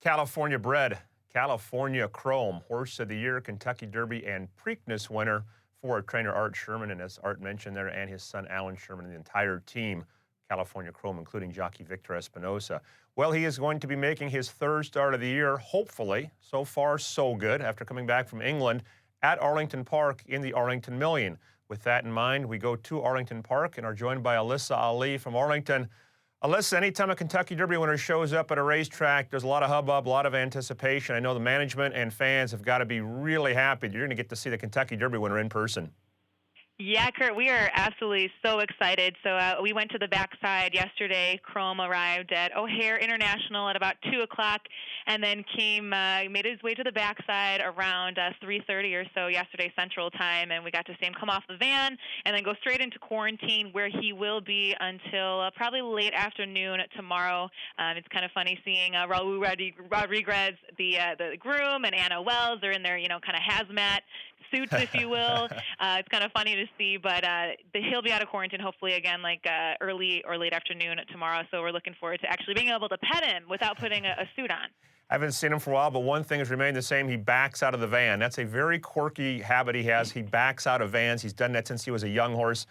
California bred, California Chrome, Horse of the Year, Kentucky Derby, and Preakness winner for trainer Art Sherman, and as Art mentioned there, and his son Alan Sherman, and the entire team, California Chrome, including jockey Victor Espinosa. Well, he is going to be making his third start of the year, hopefully. So far, so good, after coming back from England at Arlington Park in the Arlington Million. With that in mind, we go to Arlington Park and are joined by Alyssa Ali from Arlington. Alyssa, anytime a Kentucky Derby winner shows up at a racetrack, there's a lot of hubbub, a lot of anticipation. I know the management and fans have got to be really happy that you're going to get to see the Kentucky Derby winner in person. Yeah, Kurt, we are absolutely so excited. So we went to the backside yesterday. Chrome arrived at O'Hare International at about 2 o'clock and then made his way to the backside around 3:30 or so yesterday Central Time. And we got to see him come off the van and then go straight into quarantine where he will be until probably late afternoon tomorrow. It's kind of funny seeing Raul Rodriguez, the groom, and Anna Wells. They're in their, kind of hazmat suits, if you will. It's kind of funny to see, but he'll be out of quarantine hopefully again like early or late afternoon tomorrow, so we're looking forward to actually being able to pet him without putting a suit on. I haven't seen him for a while, but one thing has remained the same. He backs out of the van. That's a very quirky habit he has. He backs out of vans. He's done that since he was a young horse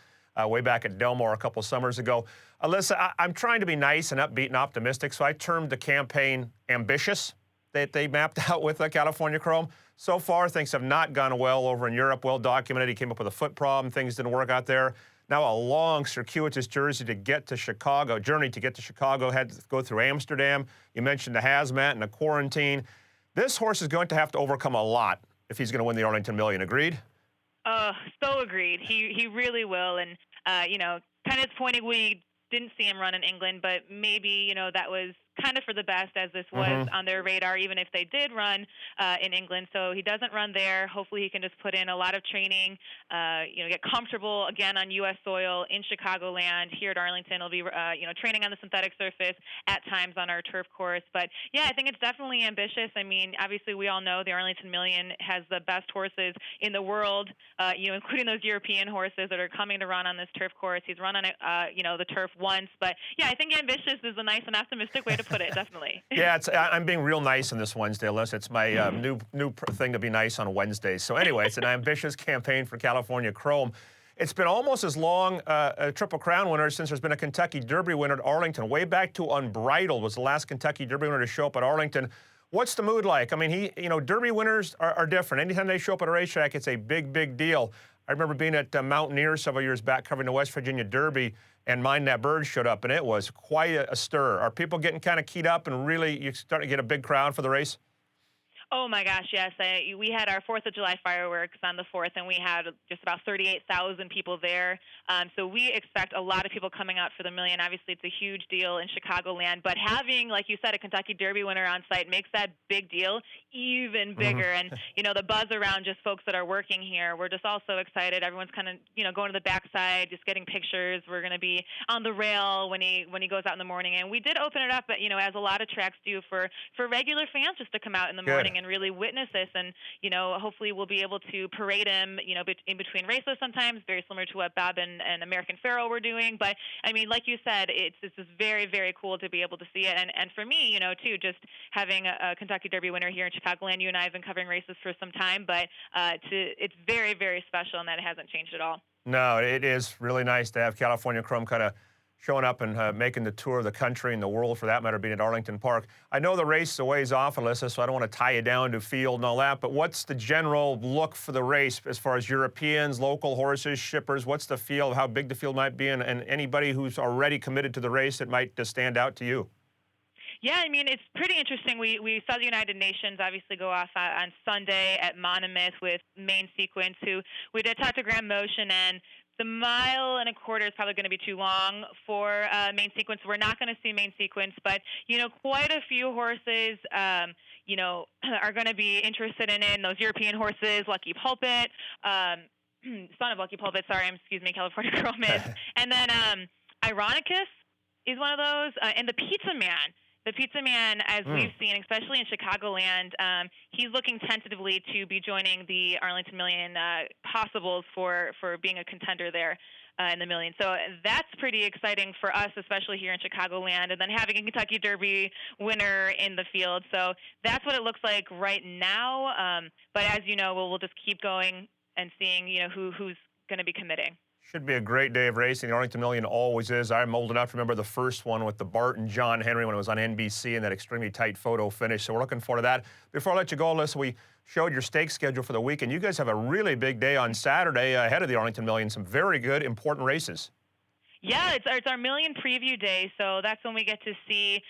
way back at Delmar a couple summers ago. Alyssa, I'm trying to be nice and upbeat and optimistic, so I termed the campaign ambitious that they mapped out with California Chrome. So far, things have not gone well over in Europe. Well documented. He came up with a foot problem. Things didn't work out there. Now a long, circuitous journey to get to Chicago. Had to go through Amsterdam. You mentioned the hazmat and the quarantine. This horse is going to have to overcome a lot if he's going to win the Arlington Million. Agreed? So agreed. He really will. And, kind of disappointing we didn't see him run in England, but maybe, that was kind of for the best as this was on their radar, even if they did run in England. So he doesn't run there. Hopefully he can just put in a lot of training, get comfortable again on U.S. soil in Chicagoland. Here at Arlington, he'll be, training on the synthetic surface at times on our turf course. But yeah, I think it's definitely ambitious. I mean, obviously we all know the Arlington Million has the best horses in the world, including those European horses that are coming to run on this turf course. He's run on it, the turf once. But yeah, I think ambitious is a nice and optimistic way to put it, definitely. Yeah, I'm being real nice on this Wednesday, Alyssa. It's my new thing to be nice on Wednesdays. So anyway, it's an ambitious campaign for California Chrome. It's been almost as long a Triple Crown winner since there's been a Kentucky Derby winner at Arlington. Way back to Unbridled was the last Kentucky Derby winner to show up at Arlington. What's the mood like? I mean, Derby winners are different. Anytime they show up at a racetrack, it's a big, big deal. I remember being at Mountaineer several years back covering the West Virginia Derby, and Mind That Bird showed up, and it was quite a stir. Are people getting kind of keyed up and really you starting to get a big crowd for the race? Oh my gosh, yes. We had our 4th of July fireworks on the 4th, and we had just about 38,000 people there. So we expect a lot of people coming out for the Million. Obviously, it's a huge deal in Chicagoland, but having, like you said, a Kentucky Derby winner on site makes that big deal even bigger. And, the buzz around just folks that are working here, we're just all so excited. Everyone's kind of, going to the backside, just getting pictures. We're going to be on the rail when he goes out in the morning. And we did open it up, but, as a lot of tracks do for regular fans just to come out in the morning and really witness this. And, hopefully we'll be able to parade him, in between races sometimes, very similar to what Bob and American Pharoah were doing. But, I mean, like you said, it's just very, very cool to be able to see it. And for me, too, just having a Kentucky Derby winner here in Chicagoland, you and I have been covering races for some time, but it's very, very special, and that it hasn't changed at all. No, it is really nice to have California Chrome kind of showing up and making the tour of the country and the world, for that matter, being at Arlington Park. I know the race is a ways off, Alyssa, so I don't want to tie you down to field and all that, but what's the general look for the race as far as Europeans, local horses, shippers? What's the feel of how big the field might be, and anybody who's already committed to the race that might just stand out to you? Yeah, I mean, it's pretty interesting. We saw the United Nations obviously go off on Sunday at Monomyth with Main Sequence, who we did talk to Grand Motion, and the 1.25 miles is probably going to be too long for Main Sequence. We're not going to see Main Sequence, but, quite a few horses, are going to be interested in it. Those European horses, Lucky Pulpit, son of Lucky Pulpit, California Chrome is. And then Ironicus is one of those, and the Pizza Man. The Pizza Man, as we've seen, especially in Chicagoland, he's looking tentatively to be joining the Arlington Million possibles for being a contender there. in the Million. So that's pretty exciting for us, especially here in Chicagoland. And then having a Kentucky Derby winner in the field. So that's what it looks like right now. But as you know, we'll just keep going and seeing, who's going to be committing. Should be a great day of racing. The Arlington Million always is. I'm old enough to remember the first one with the Bart and John Henry when it was on NBC and that extremely tight photo finish. So we're looking forward to that. Before I let you go, Alyssa, we showed your stake schedule for the weekend. You guys have a really big day on Saturday ahead of the Arlington Million. Some very good, important races. Yeah, it's our Million preview day, so that's when we get to see,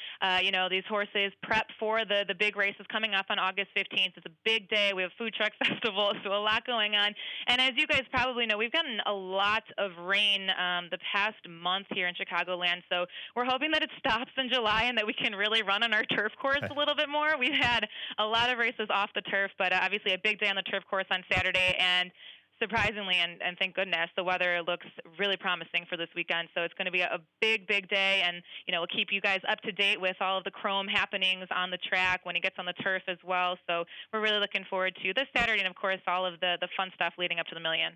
these horses prep for the big races coming up on August 15th. It's a big day. We have food truck festival, so a lot going on. And as you guys probably know, we've gotten a lot of rain the past month here in Chicagoland, so we're hoping that it stops in July and that we can really run on our turf course a little bit more. We've had a lot of races off the turf, but obviously a big day on the turf course on Saturday, and surprisingly, and thank goodness, the weather looks really promising for this weekend. So it's going to be a big, big day, and we'll keep you guys up to date with all of the chrome happenings on the track when it gets on the turf as well. So we're really looking forward to this Saturday, and of course all of the fun stuff leading up to the Million.